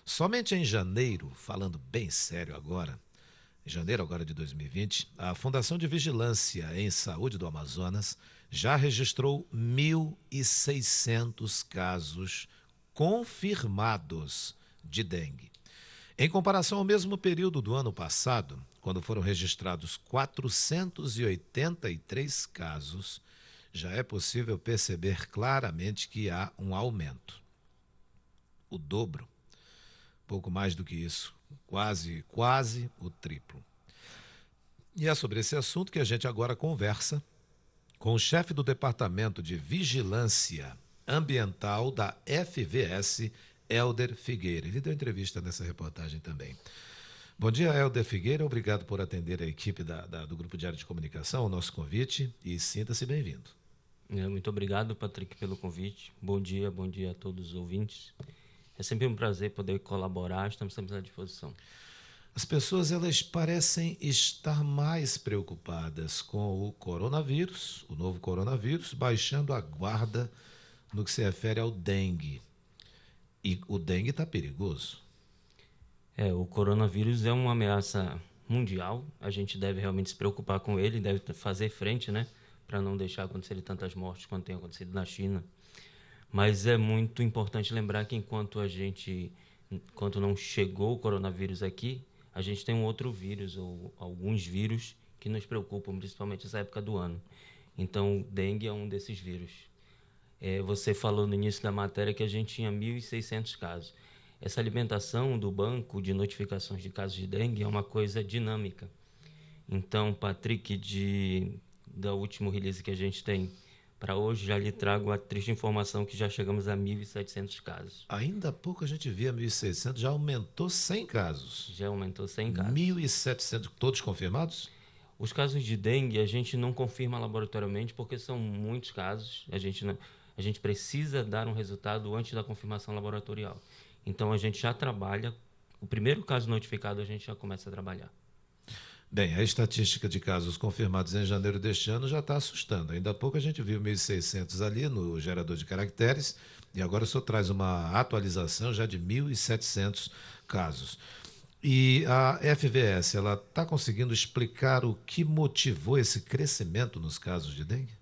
Somente em janeiro, falando bem sério agora, em janeiro agora de 2020, a Fundação de Vigilância em Saúde do Amazonas já registrou 1.600 casos confirmados de dengue. Em comparação ao mesmo período do ano passado, quando foram registrados 483 casos, já é possível perceber claramente que há um aumento. O dobro, pouco mais do que isso, quase o triplo. E é sobre esse assunto que a gente agora conversa com o chefe do Departamento de Vigilância Ambiental da FVS, Helder Figueira. Ele deu entrevista nessa reportagem também. Bom dia, Helder Figueira. Obrigado por atender a equipe do Grupo Diário de Comunicação, o nosso convite, e sinta-se bem-vindo. Muito obrigado, Patrick, pelo convite. Bom dia a todos os ouvintes. É sempre um prazer poder colaborar, estamos sempre à disposição. As pessoas elas parecem estar mais preocupadas com o coronavírus, o novo coronavírus, baixando a guarda no que se refere ao dengue. E o dengue está perigoso. O coronavírus é uma ameaça mundial, a gente deve realmente se preocupar com ele, deve fazer frente, né, para não deixar acontecer tantas mortes quanto tem acontecido na China. Mas é muito importante lembrar que enquanto não chegou o coronavírus aqui, a gente tem um outro vírus ou alguns vírus que nos preocupam, principalmente nessa época do ano. Então, o dengue é um desses vírus. Você falou no início da matéria que a gente tinha 1.600 casos. Essa alimentação do banco de notificações de casos de dengue é uma coisa dinâmica. Então, Patrick, da última release que a gente tem para hoje, já lhe trago a triste informação que já chegamos a 1.700 casos. Ainda há pouco a gente via 1.600, já aumentou 100 casos. Já aumentou 100 casos. 1.700, todos confirmados? Os casos de dengue a gente não confirma laboratoriamente porque são muitos casos. A gente precisa dar um resultado antes da confirmação laboratorial. Então a gente já trabalha, o primeiro caso notificado a gente já começa a trabalhar. Bem, a estatística de casos confirmados em janeiro deste ano já está assustando. Ainda há pouco a gente viu 1.600 ali no gerador de caracteres e agora o senhor traz uma atualização já de 1.700 casos. E a FVS, ela está conseguindo explicar o que motivou esse crescimento nos casos de dengue?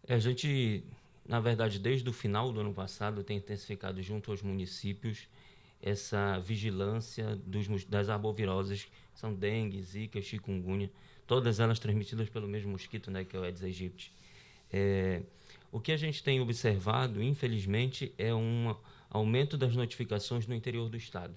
A gente, na verdade, desde o final do ano passado, tem intensificado junto aos municípios essa vigilância das arboviroses, que são dengue, zika, chikungunya, todas elas transmitidas pelo mesmo mosquito, né, que é o Aedes aegypti. O que a gente tem observado, infelizmente, é um aumento das notificações no interior do estado.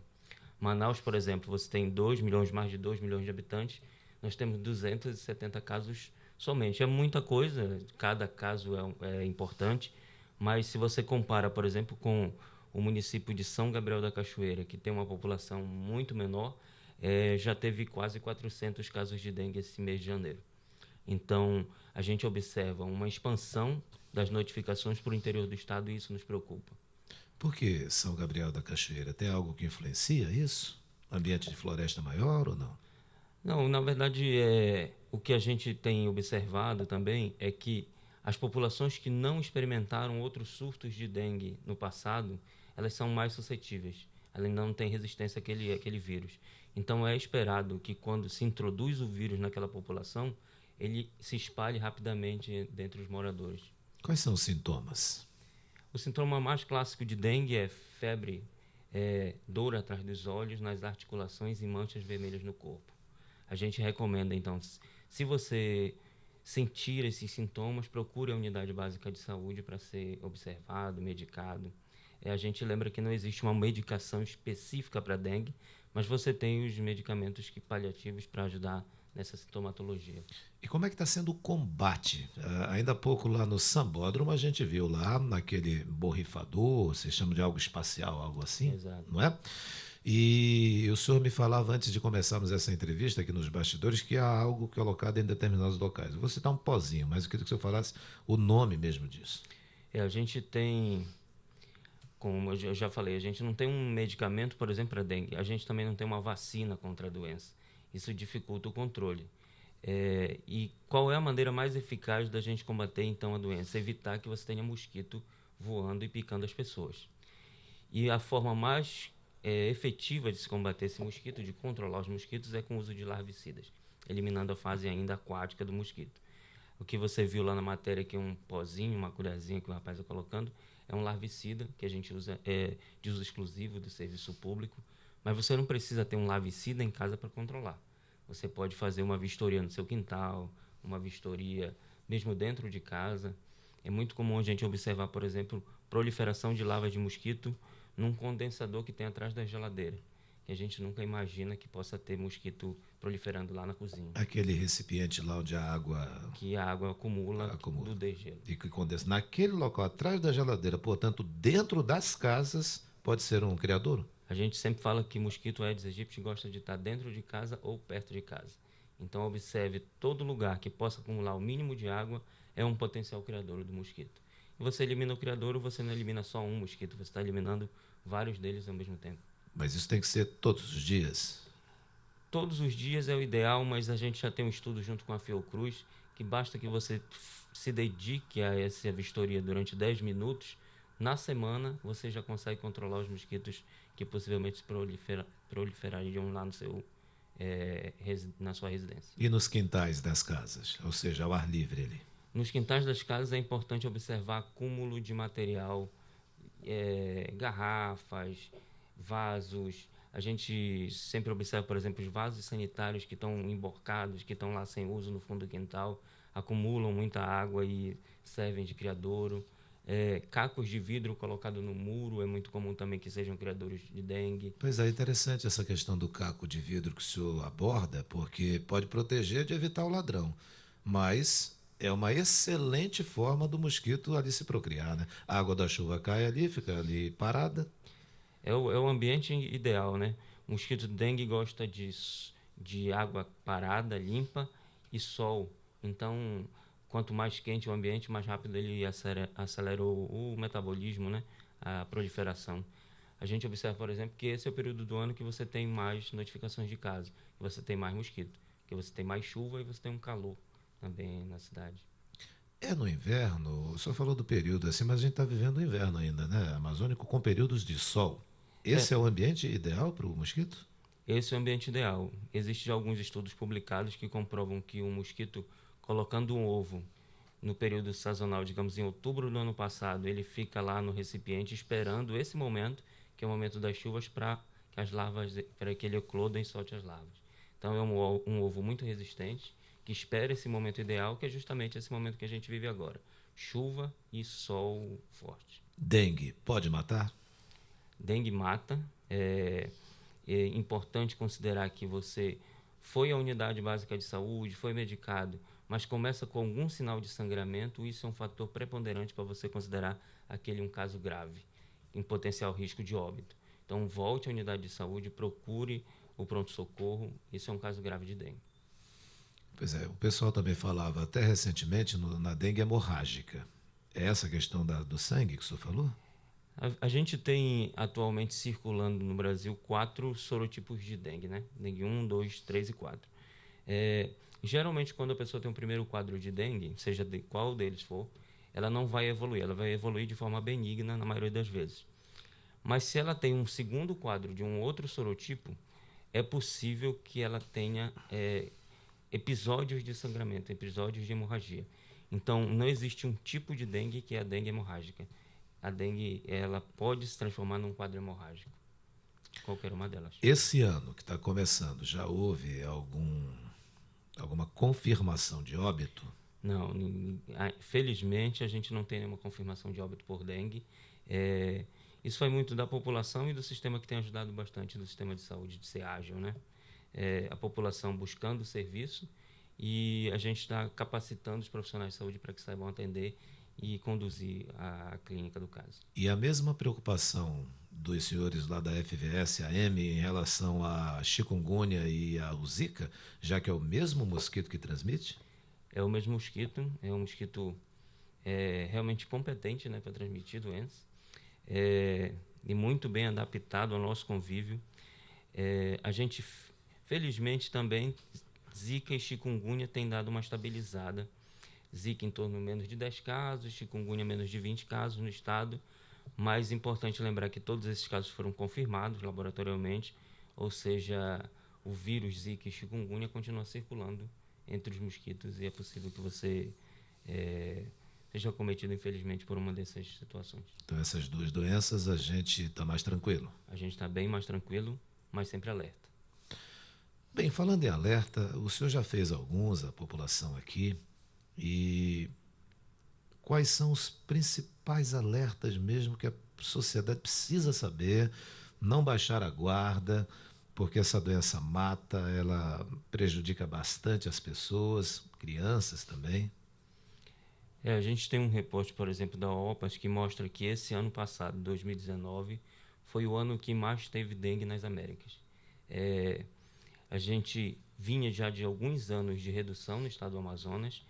Manaus, por exemplo, você tem 2 milhões, mais de 2 milhões de habitantes, nós temos 270 casos somente. É muita coisa, cada caso é importante, mas se você compara, por exemplo, com o município de São Gabriel da Cachoeira, que tem uma população muito menor, já teve quase 400 casos de dengue esse mês de janeiro. Então, a gente observa uma expansão das notificações para o interior do estado e isso nos preocupa. Por que São Gabriel da Cachoeira? Tem algo que influencia isso? Ambiente de floresta maior ou não? Não, na verdade, o que a gente tem observado também é que as populações que não experimentaram outros surtos de dengue no passado, elas são mais suscetíveis. Elas não têm resistência àquele vírus. Então, é esperado que quando se introduz o vírus naquela população, ele se espalhe rapidamente dentre os moradores. Quais são os sintomas? O sintoma mais clássico de dengue é febre, dor atrás dos olhos, nas articulações e manchas vermelhas no corpo. A gente recomenda, então, se você sentir esses sintomas, procure a unidade básica de saúde para ser observado, medicado. A gente lembra que não existe uma medicação específica para dengue, mas você tem os medicamentos paliativos para ajudar nessa sintomatologia. E como é que está sendo o combate? Ainda há pouco lá no Sambódromo a gente viu lá naquele borrifador, se chama de algo espacial, algo assim, Exato. não é? E o senhor me falava antes de começarmos essa entrevista aqui nos bastidores que há algo colocado em determinados locais. Eu vou citar um pozinho, mas eu queria que o senhor falasse o nome mesmo disso. A gente tem, como eu já falei, a gente não tem um medicamento, por exemplo, para dengue. A gente também não tem uma vacina contra a doença. Isso dificulta o controle. E qual é a maneira mais eficaz da gente combater, então, a doença? Evitar que você tenha mosquito voando e picando as pessoas. E a forma mais efetiva de se combater esse mosquito, de controlar os mosquitos, é com o uso de larvicidas, eliminando a fase ainda aquática do mosquito. O que você viu lá na matéria, que é um pozinho, uma colherzinha que o rapaz está colocando, é um larvicida que a gente usa de uso exclusivo do serviço público, mas você não precisa ter um larvicida em casa para controlar. Você pode fazer uma vistoria no seu quintal, uma vistoria mesmo dentro de casa. É muito comum a gente observar, por exemplo, proliferação de larvas de mosquito num condensador que tem atrás da geladeira. E a gente nunca imagina que possa ter mosquito proliferando lá na cozinha. Aquele recipiente lá onde a água Que a água acumula acumula do degelo. e que condensa. Naquele local, atrás da geladeira, portanto, dentro das casas, pode ser um criadouro? A gente sempre fala que mosquito Aedes aegypti gosta de estar dentro de casa ou perto de casa. Então, observe todo lugar que possa acumular o mínimo de água é um potencial criador do mosquito. E você elimina o criadouro, você não elimina só um mosquito, você está eliminando vários deles ao mesmo tempo. Mas isso tem que ser todos os dias? Todos os dias é o ideal, mas a gente já tem um estudo junto com a Fiocruz que basta que você se dedique a essa vistoria durante 10 minutos. Na semana, você já consegue controlar os mosquitos que possivelmente proliferariam lá no seu, na sua residência. E nos quintais das casas? Ou seja, ao ar livre ali? Nos quintais das casas é importante observar acúmulo de material, garrafas, vasos. A gente sempre observa, por exemplo, os vasos sanitários que estão emborcados, que estão lá sem uso no fundo do quintal, acumulam muita água e servem de criadouro. Cacos de vidro colocados no muro é muito comum também que sejam criadores de dengue. Pois é, interessante essa questão do caco de vidro que o senhor aborda, porque pode proteger de evitar o ladrão, mas é uma excelente forma do mosquito ali se procriar, né? A água da chuva cai ali, fica ali parada. É o ambiente ideal, né? O mosquito dengue gosta de água parada, limpa e sol. Então, quanto mais quente o ambiente, mais rápido ele acelera o metabolismo, né? A proliferação. A gente observa, por exemplo, que esse é o período do ano que você tem mais notificações de casos, que você tem mais mosquito, que você tem mais chuva e você tem um calor também na cidade. É no inverno, o senhor falou do período assim, mas a gente está vivendo o inverno ainda, né? Amazônico com períodos de sol. Esse é o ambiente ideal para o mosquito? Esse é o ambiente ideal. Existem alguns estudos publicados que comprovam que o mosquito, colocando um ovo no período sazonal, digamos em outubro do ano passado, ele fica lá no recipiente esperando esse momento, que é o momento das chuvas, para que as larvas, para que ele ecloda e solte as larvas. Então é um ovo muito resistente, que espera esse momento ideal, que é justamente esse momento que a gente vive agora. Chuva e sol forte. Dengue pode matar? Dengue mata. É importante considerar que você foi à unidade básica de saúde, foi medicado, mas começa com algum sinal de sangramento, isso é um fator preponderante para você considerar aquele um caso grave, em potencial risco de óbito. Então, volte à unidade de saúde, procure o pronto-socorro, isso é um caso grave de dengue. Pois é, o pessoal também falava até recentemente na dengue hemorrágica. É essa questão do sangue que o senhor falou? A gente tem atualmente circulando no Brasil 4 sorotipos de dengue, né? Dengue 1, 2, 3 e 4. Geralmente, quando a pessoa tem um primeiro quadro de dengue, seja de qual deles for, ela não vai evoluir, ela vai evoluir de forma benigna na maioria das vezes. Mas se ela tem um segundo quadro de um outro sorotipo, é possível que ela tenha episódios de sangramento, episódios de hemorragia. Então, não existe um tipo de dengue que é a dengue hemorrágica. A dengue, ela pode se transformar num quadro hemorrágico. Qualquer uma delas. Esse ano que está começando, já houve alguma confirmação de óbito? Não, felizmente a gente não tem nenhuma confirmação de óbito por dengue. Isso foi muito da população e do sistema que tem ajudado bastante, do sistema de saúde, de ser ágil, né? A população buscando serviço e a gente está capacitando os profissionais de saúde para que saibam atender e conduzir a clínica do caso. E a mesma preocupação dos senhores lá da FVS-AM em relação à chikungunya e ao Zika, já que é o mesmo mosquito que transmite? É o mesmo mosquito, é um mosquito realmente competente, né, para transmitir doenças, e muito bem adaptado ao nosso convívio. A gente, felizmente também, Zika e chikungunya tem dado uma estabilizada. Zika em torno de menos de 10 casos, chikungunya menos de 20 casos no estado, Mas é importante lembrar que todos esses casos foram confirmados laboratorialmente, ou seja, o vírus Zika e chikungunya continua circulando entre os mosquitos e é possível que você seja cometido, infelizmente, por uma dessas situações. Então, essas duas doenças, a gente está mais tranquilo. A gente está bem mais tranquilo, mas sempre alerta. Bem, falando em alerta, o senhor já fez alguns, a população aqui, e quais são os principais alertas mesmo que a sociedade precisa saber, não baixar a guarda, porque essa doença mata, ela prejudica bastante as pessoas, crianças também. A gente tem um reporte, por exemplo, da OPAS que mostra que esse ano passado, 2019, foi o ano que mais teve dengue nas Américas. A gente vinha já de alguns anos de redução no estado do Amazonas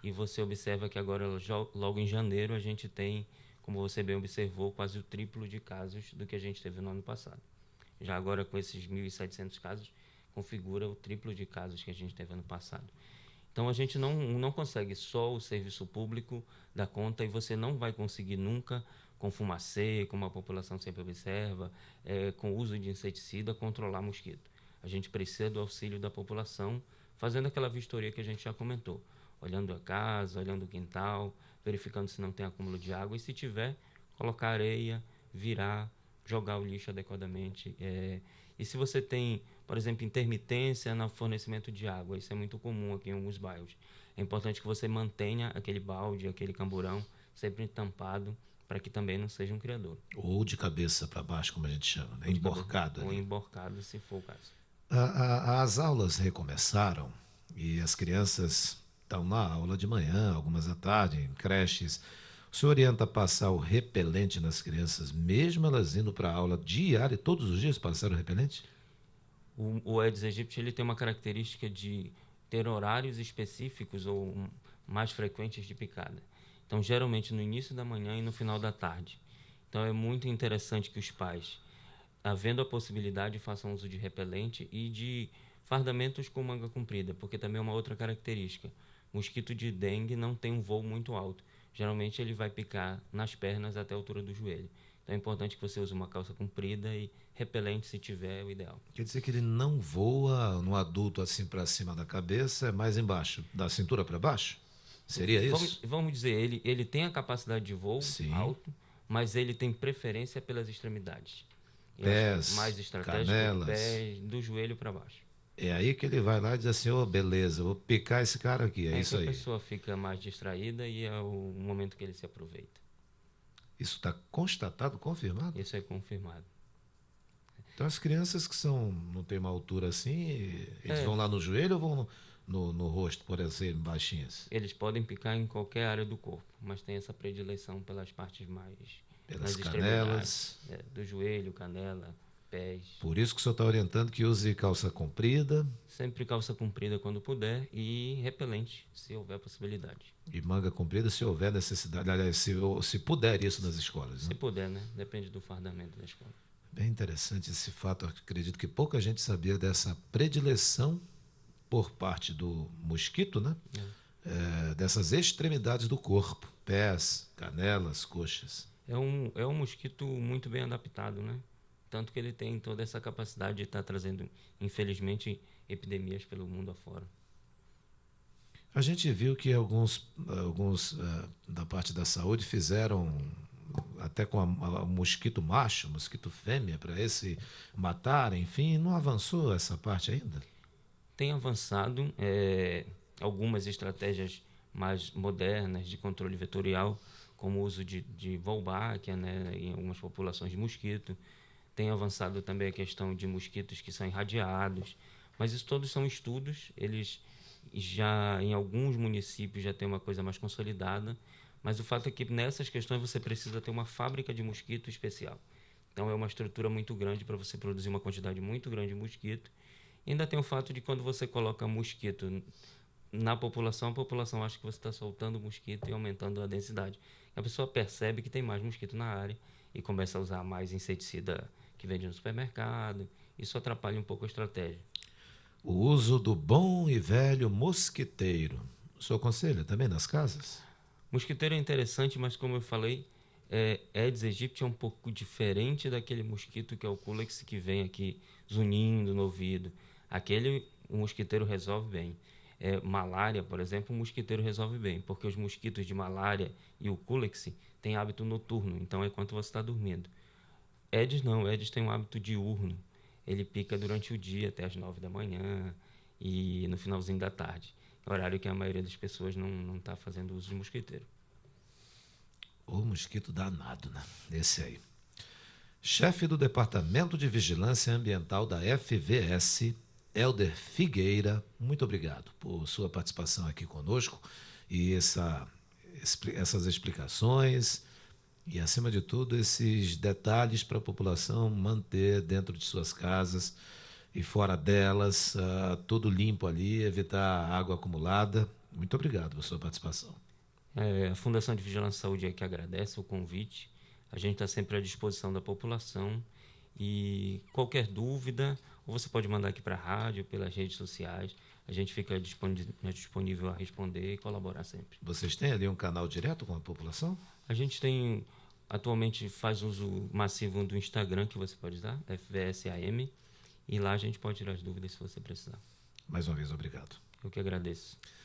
e você observa que agora, logo em janeiro, a gente tem, como você bem observou, quase o triplo de casos do que a gente teve no ano passado. Já agora, com esses 1.700 casos, configura o triplo de casos que a gente teve ano passado. Então, a gente não consegue só o serviço público dar conta e você não vai conseguir nunca, com fumacê, como a população sempre observa, com o uso de inseticida, controlar mosquito. A gente precisa do auxílio da população, fazendo aquela vistoria que a gente já comentou, olhando a casa, olhando o quintal, verificando se não tem acúmulo de água e, se tiver, colocar areia, virar, jogar o lixo adequadamente. E se você tem, por exemplo, intermitência no fornecimento de água, isso é muito comum aqui em alguns bairros. É importante que você mantenha aquele balde, aquele camburão sempre tampado, para que também não seja um criador. Ou de cabeça para baixo, como a gente chama, né? Emborcado ali. Ou emborcado, se for o caso. As aulas recomeçaram e as crianças estão na aula de manhã, algumas à tarde, em creches. O senhor orienta a passar o repelente nas crianças, mesmo elas indo para a aula diária, todos os dias passar o repelente? O Aedes aegypti ele tem uma característica de ter horários específicos ou mais frequentes de picada. Então, geralmente no início da manhã e no final da tarde. Então, é muito interessante que os pais, havendo a possibilidade, façam uso de repelente e de fardamentos com manga comprida, porque também é uma outra característica. O mosquito de dengue não tem um voo muito alto. Geralmente ele vai picar nas pernas até a altura do joelho. Então é importante que você use uma calça comprida e repelente, se tiver, é o ideal. Quer dizer que ele não voa no adulto assim para cima da cabeça, é mais embaixo, da cintura para baixo? Seria isso? Vamos dizer, ele tem a capacidade de voo Sim. alto, mas ele tem preferência pelas extremidades. Pés, mais estratégico, canelas. Pés, do joelho para baixo. É aí que ele vai lá e diz assim, ô, beleza, vou picar esse cara aqui, é isso aí. A pessoa fica mais distraída e é o momento que ele se aproveita. Isso está constatado, confirmado? Isso é confirmado. Então as crianças que não tem uma altura assim, eles vão lá no joelho ou vão no rosto, por exemplo, baixinhas? Eles podem picar em qualquer área do corpo, mas tem essa predileção pelas partes mais... Pelas canelas. Do joelho, canela, pés. Por isso que o senhor está orientando que use calça comprida. Sempre calça comprida quando puder e repelente, se houver possibilidade. E manga comprida se houver necessidade, aliás, se puder isso nas escolas. Se né? puder, né? Depende do fardamento da escola. Bem interessante esse fato. Eu acredito que pouca gente sabia dessa predileção por parte do mosquito, né? Dessas extremidades do corpo, pés, canelas, coxas. É um mosquito muito bem adaptado, né? Tanto que ele tem toda essa capacidade de estar trazendo, infelizmente, epidemias pelo mundo afora. A gente viu que alguns da parte da saúde fizeram até com o mosquito macho, mosquito fêmea, para esse matar, enfim, não avançou essa parte ainda? Tem avançado algumas estratégias mais modernas de controle vetorial, como o uso de Wolbachia, né, em algumas populações de mosquito. Tem avançado também a questão de mosquitos que são irradiados, mas isso todos são estudos, eles já em alguns municípios já tem uma coisa mais consolidada, mas o fato é que nessas questões você precisa ter uma fábrica de mosquito especial. Então é uma estrutura muito grande para você produzir uma quantidade muito grande de mosquito. E ainda tem o fato de quando você coloca mosquito na população, a população acha que você está soltando mosquito e aumentando a densidade. A pessoa percebe que tem mais mosquito na área e começa a usar mais inseticida que vende no supermercado. Isso atrapalha um pouco a estratégia. O uso do bom e velho mosquiteiro. O senhor aconselha também nas casas? Mosquiteiro é interessante, mas como eu falei, Aedes aegypti é um pouco diferente daquele mosquito que é o Culex, que vem aqui zunindo no ouvido. Aquele o mosquiteiro resolve bem. Malária, por exemplo, o mosquiteiro resolve bem, porque os mosquitos de malária e o Culex têm hábito noturno, então é quando você está dormindo. Aedes não, Aedes tem um hábito diurno. Ele pica durante o dia até as 9 da manhã e no finalzinho da tarde. Horário que a maioria das pessoas não está fazendo uso de mosquiteiro. O mosquito danado, né? Esse aí. Chefe do Departamento de Vigilância Ambiental da FVS, Helder Figueira, muito obrigado por sua participação aqui conosco e essas explicações e, acima de tudo, esses detalhes para a população manter dentro de suas casas e fora delas, tudo limpo ali, evitar água acumulada. Muito obrigado por sua participação. A Fundação de Vigilância e Saúde é que agradece o convite. A gente está sempre à disposição da população e qualquer dúvida, ou você pode mandar aqui para a rádio, pelas redes sociais. A gente fica disponível a responder e colaborar sempre. Vocês têm ali um canal direto com a população? A gente atualmente faz uso massivo do Instagram, que você pode usar, FVSAM, e lá a gente pode tirar as dúvidas se você precisar. Mais uma vez, obrigado. Eu que agradeço.